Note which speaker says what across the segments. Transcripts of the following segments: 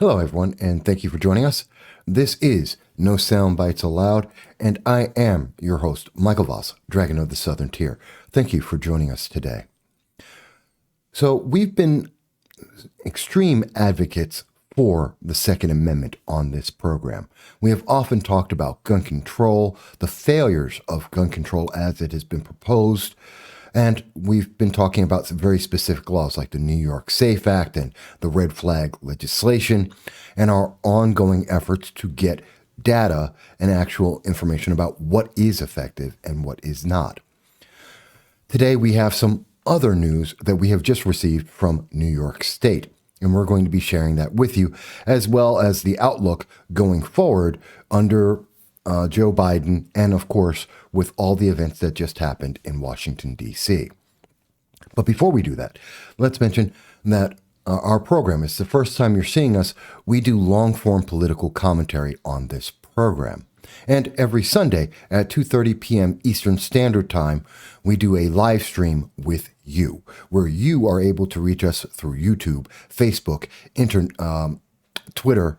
Speaker 1: Hello, everyone, and thank you for joining us. This is No Soundbites Allowed, and I am your host, Michael Voss, Dragon of the Southern Tier. Thank you for joining us today. So we've been extreme advocates for the Second Amendment on this program. We have often talked about gun control, the failures of gun control as it has been proposed, and we've been talking about some very specific laws like the New York SAFE Act and the red flag legislation, and our ongoing efforts to get data and actual information about what is effective and what is not. Today we have some other news that we have just received from New York State, and we're going to be sharing that with you, as well as the outlook going forward under Joe Biden, and of course, with all the events that just happened in Washington, D.C. But before we do that, let's mention that our program is the first time you're seeing us. We do long-form political commentary on this program. And every Sunday at 2:30 p.m. Eastern Standard Time, we do a live stream with you, where you are able to reach us through YouTube, Facebook, Twitter,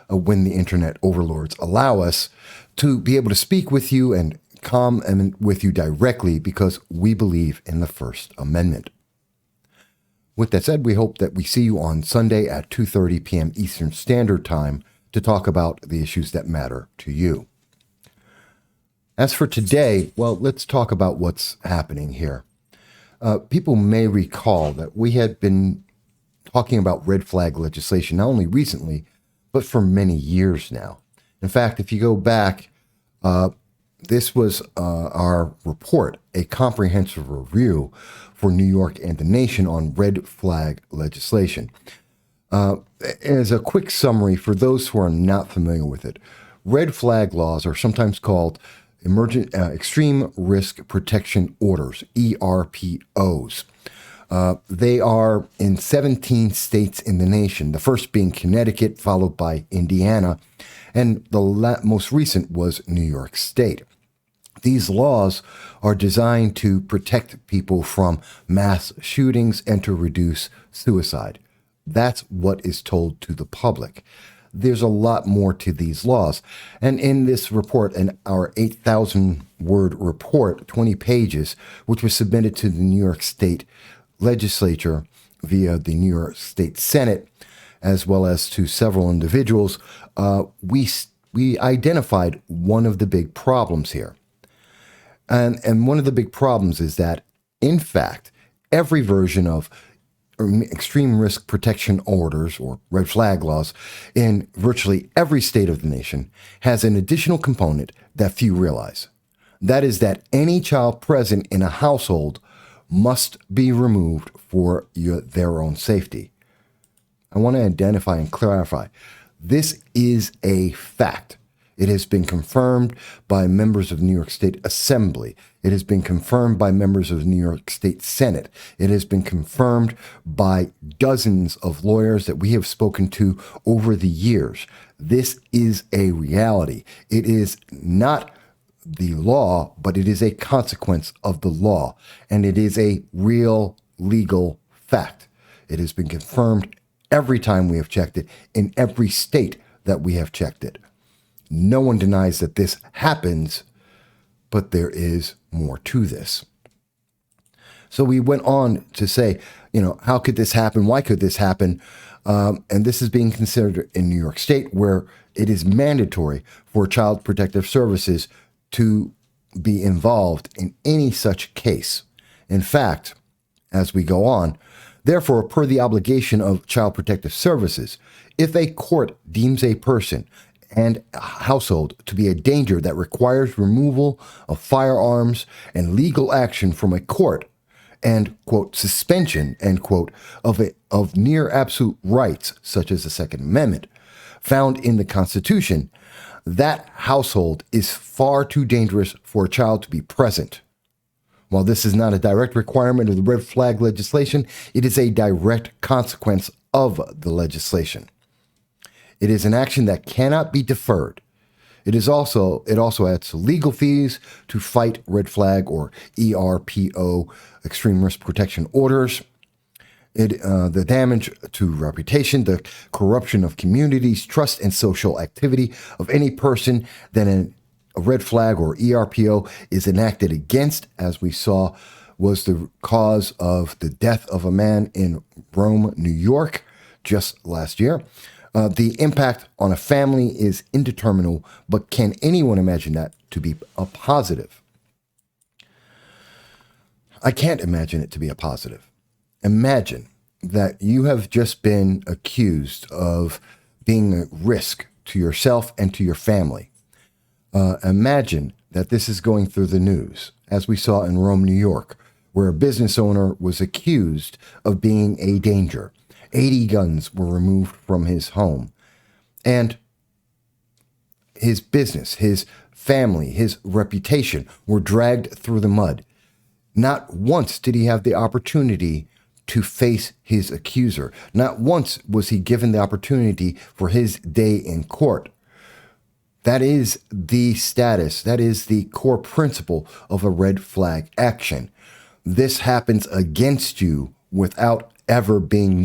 Speaker 1: when the internet overlords allow us to be able to speak with you and comment with you directly, because we believe in the First Amendment. With that said, we hope that we see you on Sunday at 2:30 p.m. Eastern Standard Time to talk about the issues that matter to you. As for today, well, let's talk about what's happening here. People may recall that we had been talking about red flag legislation, not only recently, but for many years now. In fact, if you go back, this was our report, a comprehensive review for New York and the nation on red flag legislation. As a quick summary for those who are not familiar with it, red flag laws are sometimes called Extreme Risk Protection Orders, ERPOs. They are in 17 states in the nation, the first being Connecticut, followed by Indiana, and the most recent was New York State. These laws are designed to protect people from mass shootings and to reduce suicide. That's what is told to the public. There's a lot more to these laws. And in this report, in our 8,000-word report, 20 pages, which was submitted to the New York State Legislature via the New York State Senate, as well as to several individuals, we identified one of the big problems here. And one of the big problems is that, in fact, every version of extreme risk protection orders or red flag laws in virtually every state of the nation has an additional component that few realize. That is that any child present in a household must be removed for their own safety. I want to identify and clarify. This is a fact. It has been confirmed by members of New York State Assembly. It has been confirmed by members of the New York State Senate. It has been confirmed by dozens of lawyers that we have spoken to over the years. This is a reality. It is not the law, but it is a consequence of the law, and it is a real legal fact. It has been confirmed every time we have checked it in every state that we have checked it. No one denies that this happens, but there is more to this. So we went on to say, how could this happen? Why could this happen? And this is being considered in New York State, where it is mandatory for Child Protective Services to be involved in any such case. In fact, as we go on, therefore, per the obligation of Child Protective Services, if a court deems a person and a household to be a danger that requires removal of firearms and legal action from a court and, quote, suspension, end quote, of near absolute rights, such as the Second Amendment, found in the Constitution, that household is far too dangerous for a child to be present. While this is not a direct requirement of the red flag legislation, it is a direct consequence of the legislation. It is an action that cannot be deferred. It also adds legal fees to fight red flag or ERPO, extreme risk protection orders. The damage to reputation, the corruption of communities, trust, and social activity of any person that a red flag or ERPO is enacted against, as we saw, was the cause of the death of a man in Rome, New York, just last year. The impact on a family is indeterminable, but can anyone imagine that to be a positive? I can't imagine it to be a positive. Imagine that you have just been accused of being a risk to yourself and to your family. Imagine that this is going through the news, as we saw in Rome, New York, where a business owner was accused of being a danger. 80 guns were removed from his home, and his business, his family, his reputation were dragged through the mud. Not once did he have the opportunity to face his accuser. Not once was he given the opportunity for his day in court. That is the status, that is the core principle of a red flag action. This happens against you without you ever being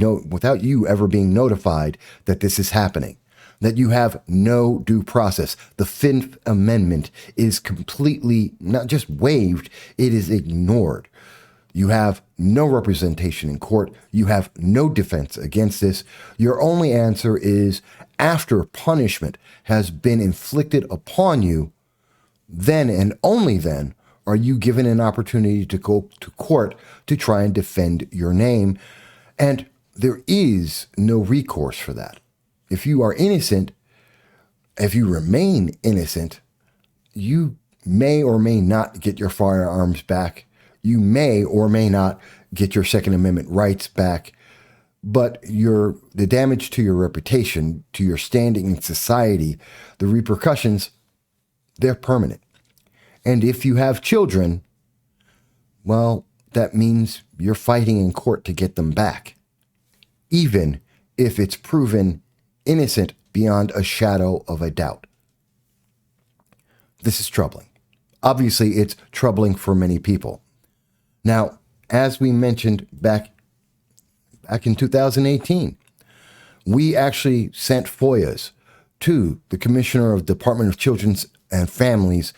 Speaker 1: notified that this is happening, that you have no due process. The Fifth Amendment is completely not just waived, it is ignored. You have no representation in court. You have no defense against this. Your only answer is after punishment has been inflicted upon you, then and only then are you given an opportunity to go to court to try and defend your name. And there is no recourse for that. If you are innocent, if you remain innocent, you may or may not get your firearms back. You may or may not get your Second Amendment rights back, but the damage to your reputation, to your standing in society, the repercussions, they're permanent. And if you have children, well, that means you're fighting in court to get them back, even if it's proven innocent beyond a shadow of a doubt. This is troubling. Obviously, it's troubling for many people. Now, as we mentioned back in 2018, we actually sent FOIAs to the Commissioner of Department of Children and Families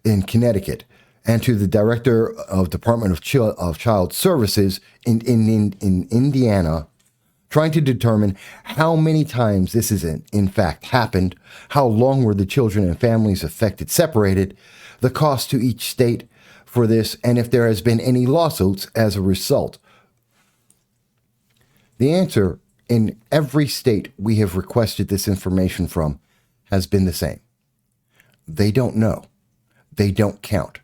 Speaker 1: in Connecticut and to the Director of Department of Child Services in Indiana, trying to determine how many times this is in fact happened, how long were the children and families affected separated, the cost to each state for this, and if there has been any lawsuits as a result. The answer in every state we have requested this information from has been the same. They don't know. They don't count.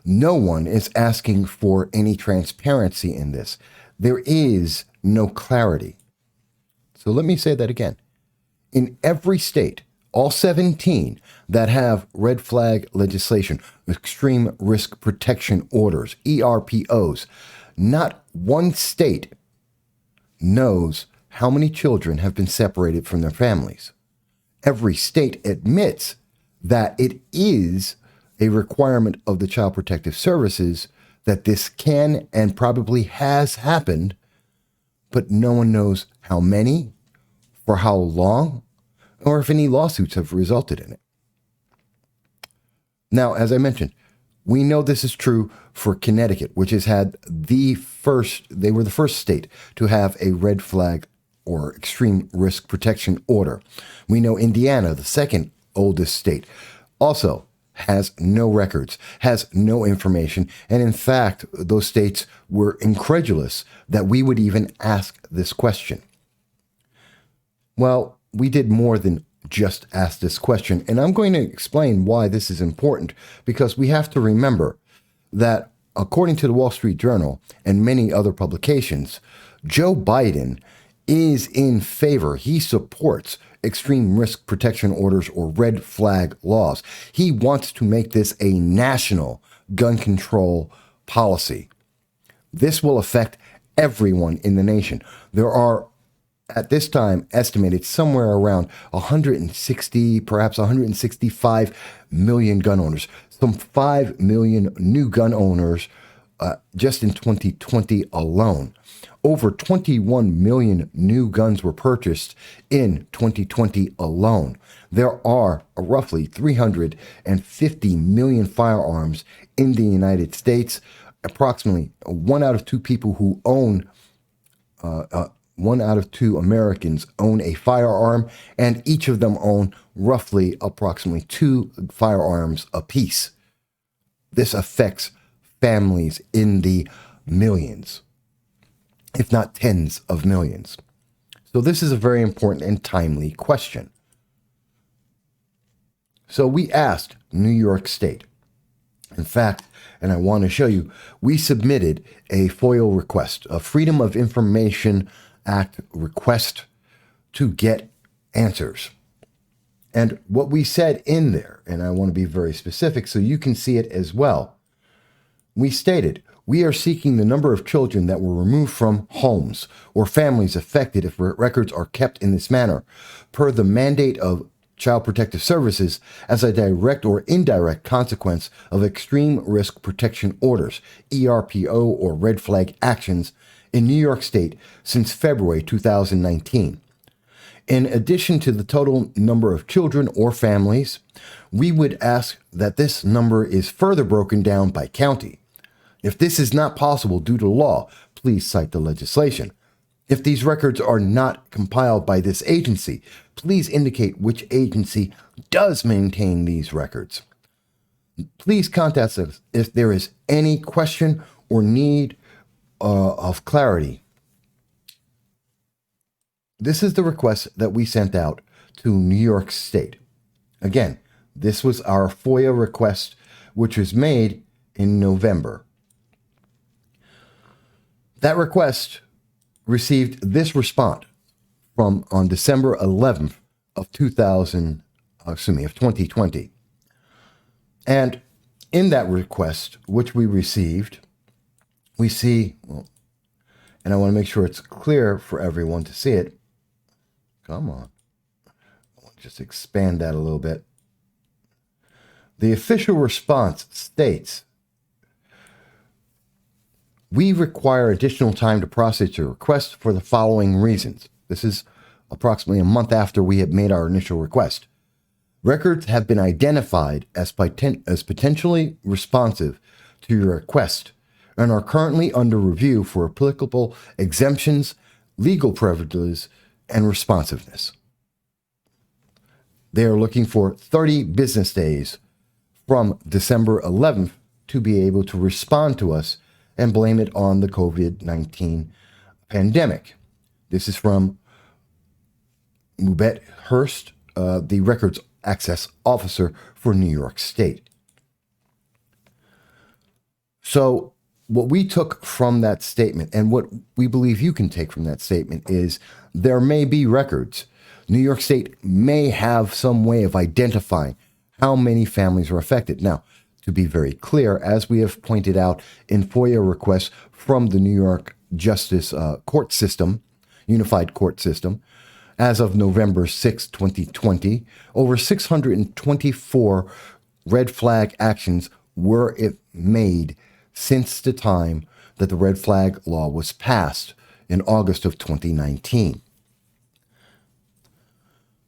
Speaker 1: No one is asking for any transparency in this. There is no clarity. So let me say that again. In every state, all 17 that have red flag legislation, extreme risk protection orders, ERPOs, not one state knows how many children have been separated from their families. Every state admits that it is a requirement of the Child Protective Services that this can and probably has happened, but no one knows how many, for how long, or if any lawsuits have resulted in it. Now, as I mentioned, we know this is true for Connecticut, which has had they were the first state to have a red flag or extreme risk protection order. We know Indiana, the second oldest state, also has no records, has no information. And in fact, those states were incredulous that we would even ask this question. Well, we did more than just ask this question. And I'm going to explain why this is important, because we have to remember that according to the Wall Street Journal and many other publications, Joe Biden is in favor. He supports extreme risk protection orders or red flag laws. He wants to make this a national gun control policy. This will affect everyone in the nation. There are, at this time, estimated somewhere around 160, perhaps 165 million gun owners. Some 5 million new gun owners just in 2020 alone. Over 21 million new guns were purchased in 2020 alone. There are roughly 350 million firearms in the United States. Approximately 1 out of 2 people who own 1 out of 2 Americans own a firearm, and each of them own roughly approximately 2 firearms apiece. This affects families in the millions, if not tens of millions. So this is a very important and timely question. So we asked New York State. In fact, and I want to show you, we submitted a FOIA request, a Freedom of Information Act request, to get answers. And what we said in there, and I want to be very specific so you can see it as well, we stated, we are seeking the number of children that were removed from homes or families affected if records are kept in this manner, per the mandate of Child Protective Services as a direct or indirect consequence of extreme risk protection orders, ERPO or red flag actions in New York State since February 2019. In addition to the total number of children or families, we would ask that this number is further broken down by county. If this is not possible due to law, please cite the legislation. If these records are not compiled by this agency, please indicate which agency does maintain these records. Please contact us if there is any question or need of clarity. This is the request that we sent out to New York State. Again, this was our FOIA request, which was made in November. That request received this response on December 11th of 2020. And in that request, which we received, we see, and I want to make sure it's clear for everyone to see it. Come on. I'll just expand that a little bit. The official response states, we require additional time to process your request for the following reasons. This is approximately a month after we had made our initial request. Records have been identified as potentially responsive to your request and are currently under review for applicable exemptions, legal privileges, and responsiveness. They are looking for 30 business days from December 11th to be able to respond to us and blame it on the COVID-19 pandemic. This is from Mubet Hurst, the Records Access Officer for New York State. So what we took from that statement, and what we believe you can take from that statement, is there may be records. New York State may have some way of identifying how many families are affected. Now, to be very clear, as we have pointed out in FOIA requests from the New York Justice Court System, Unified Court System, as of November 6, 2020, over 624 red flag actions were made since the time that the red flag law was passed in August of 2019.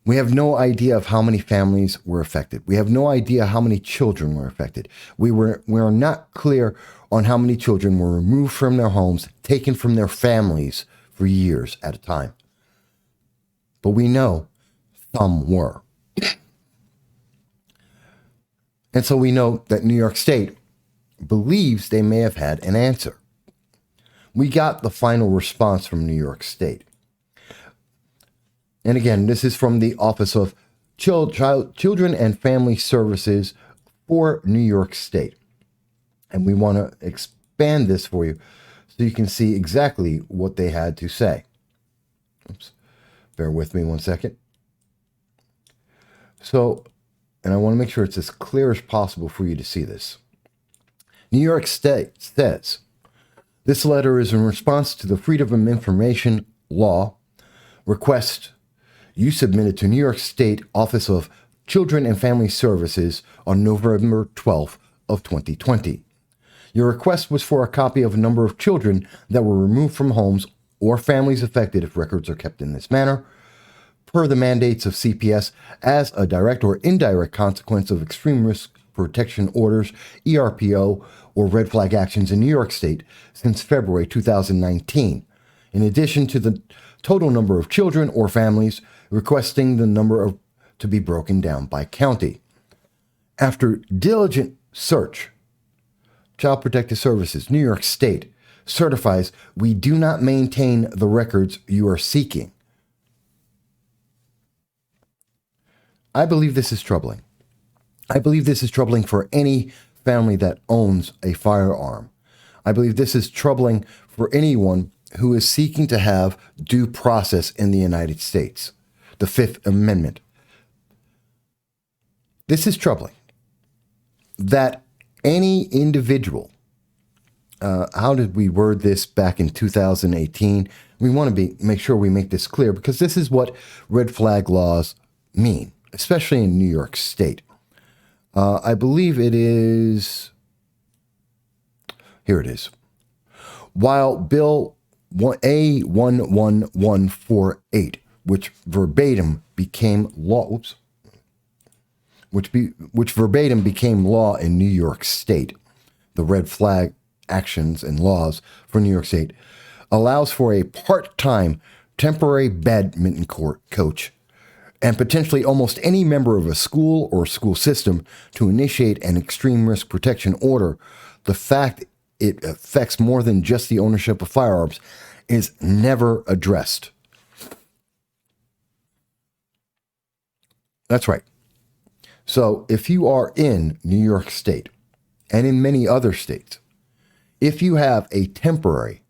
Speaker 1: We have no idea of how many families were affected. We have no idea how many children were affected. We are not clear on how many children were removed from their homes, taken from their families for years at a time. But we know some were. And so we know that New York State believes they may have had an answer. We got the final response from New York State. And again, this is from the Office of Children and Family Services for New York State. And we want to expand this for you so you can see exactly what they had to say. Oops. Bear with me one second. So, and I want to make sure it's as clear as possible for you to see this. New York State says, this letter is in response to the Freedom of Information Law request you submitted to New York State Office of Children and Family Services on November 12th of 2020. Your request was for a copy of a number of children that were removed from homes or families affected if records are kept in this manner, per the mandates of CPS, as a direct or indirect consequence of extreme risk protection orders, ERPO, or red flag actions in New York State since February 2019, in addition to the total number of children or families, requesting the number to be broken down by county. After diligent search, Child Protective Services, New York State, certifies we do not maintain the records you are seeking. I believe this is troubling. I believe this is troubling for any family that owns a firearm. I believe this is troubling for anyone who is seeking to have due process in the United States. The Fifth Amendment. This is troubling. That any individual, how did we word this back in 2018? We want to make sure we make this clear, because this is what red flag laws mean, especially in New York State. I believe it is, here it is. While Bill A11148, which verbatim became law, which verbatim became law in New York State, the red flag actions and laws for New York State, allows for a part-time temporary badminton court coach and potentially almost any member of a school or school system to initiate an extreme risk protection order. The fact it affects more than just the ownership of firearms is never addressed. That's right. So if you are in New York State and in many other states, if you have a temporary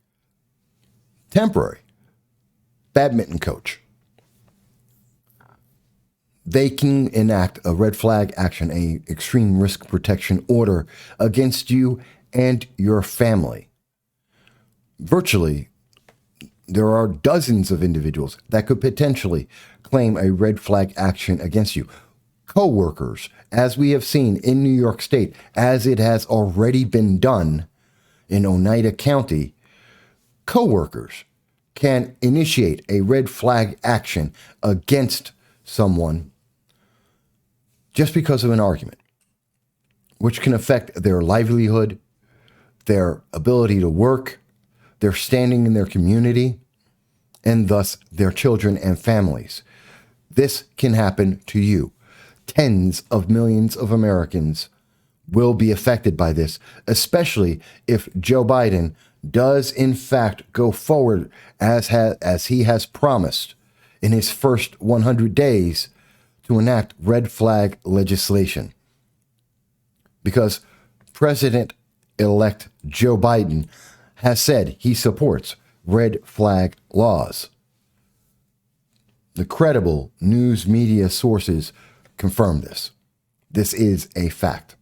Speaker 1: badminton coach, they can enact a red flag action, a extreme risk protection order against you and your family. Virtually, there are dozens of individuals that could potentially claim a red flag action against you. Co-workers, as we have seen in New York State, as it has already been done in Oneida County, co-workers can initiate a red flag action against someone just because of an argument, which can affect their livelihood, their ability to work, their standing in their community, and thus their children and families. This can happen to you. Tens of millions of Americans will be affected by this, especially if Joe Biden does in fact go forward as he has promised in his first 100 days to enact red flag legislation. Because President-elect Joe Biden has said he supports red flag laws. The credible news media sources confirm this. This is a fact.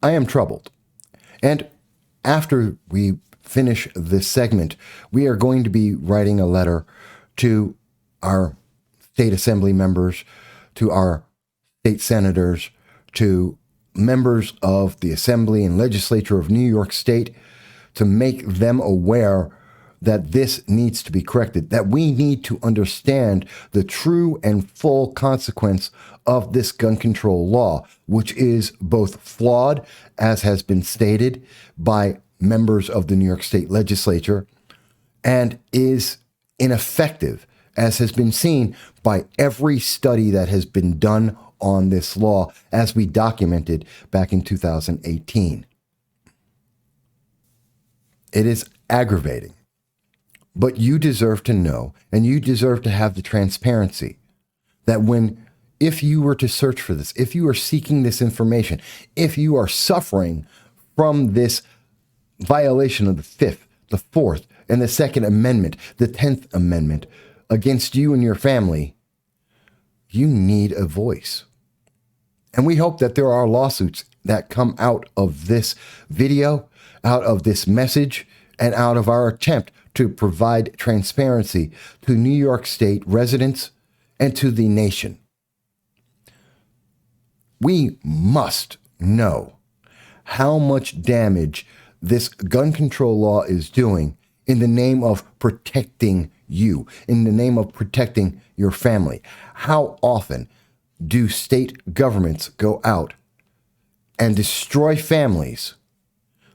Speaker 1: I am troubled. And after we finish this segment, we are going to be writing a letter to our state assembly members, to our state senators, to members of the assembly and legislature of New York State, to make them aware that this needs to be corrected, that we need to understand the true and full consequence of this gun control law, which is both flawed, as has been stated by members of the New York State legislature, and is ineffective, as has been seen by every study that has been done on this law, as we documented back in 2018. It is aggravating, but you deserve to know, and you deserve to have the transparency that if you were to search for this, if you are seeking this information, if you are suffering from this violation of the Fifth, the Fourth, and the Second Amendment, the 10th Amendment, against you and your family, you need a voice. And we hope that there are lawsuits that come out of this video, out of this message, and out of our attempt to provide transparency to New York State residents and to the nation. We must know how much damage this gun control law is doing in the name of protecting you, in the name of protecting your family. How often do state governments go out and destroy families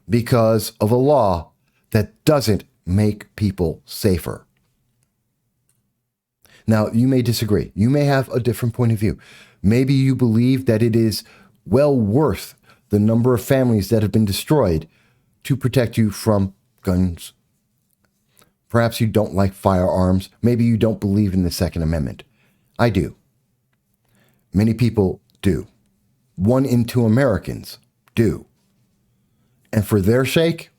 Speaker 1: because of a law that doesn't make people safer? Now, you may disagree. You may have a different point of view. Maybe you believe that it is well worth the number of families that have been destroyed to protect you from guns. Perhaps you don't like firearms. Maybe you don't believe in the Second Amendment. I do. Many people do. 1 in 2 Americans do. And for their sake,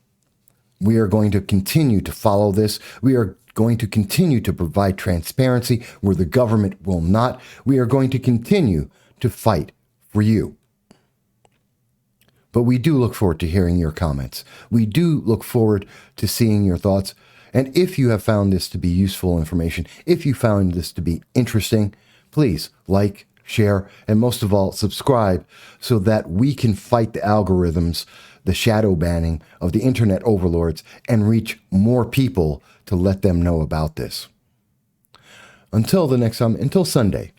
Speaker 1: we are going to continue to follow this. We are going to continue to provide transparency where the government will not. We are going to continue to fight for you. But we do look forward to hearing your comments. We do look forward to seeing your thoughts. And if you have found this to be useful information, if you found this to be interesting, please like, share, and most of all, subscribe so that we can fight the algorithms, the shadow banning of the internet overlords, and reach more people to let them know about this. Until the next time, until Sunday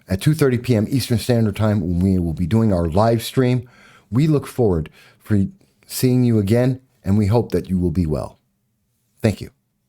Speaker 1: at 2:30 p.m. Eastern Standard Time, when we will be doing our live stream, we look forward for seeing you again, and we hope that you will be well. Thank you.